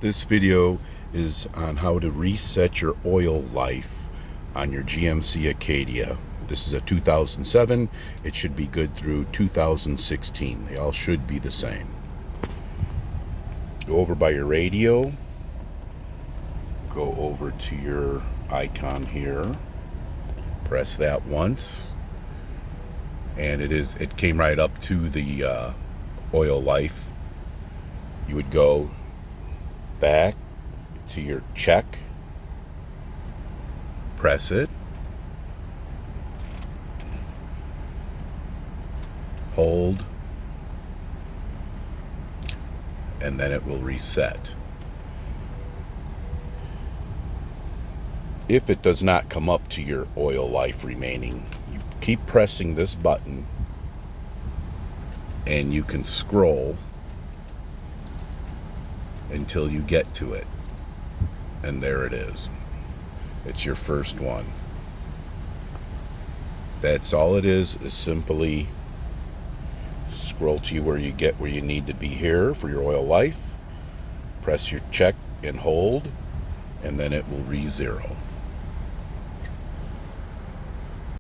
This video is on how to reset your oil life on your GMC Acadia. This is a 2007. It should be good through 2016. They all should be the same. Go over by your radio. Go over to your icon here. Press that once. And it came right up to the oil life. You would go back to your check, press it, hold, and then it will reset. If it does not come up to your oil life remaining, you keep pressing this button and you can scroll until you get to it, and there it is. It's your first one. That's all it is simply scroll to where you get where you need to be here for your oil life, press your check and hold, and then it will re-zero.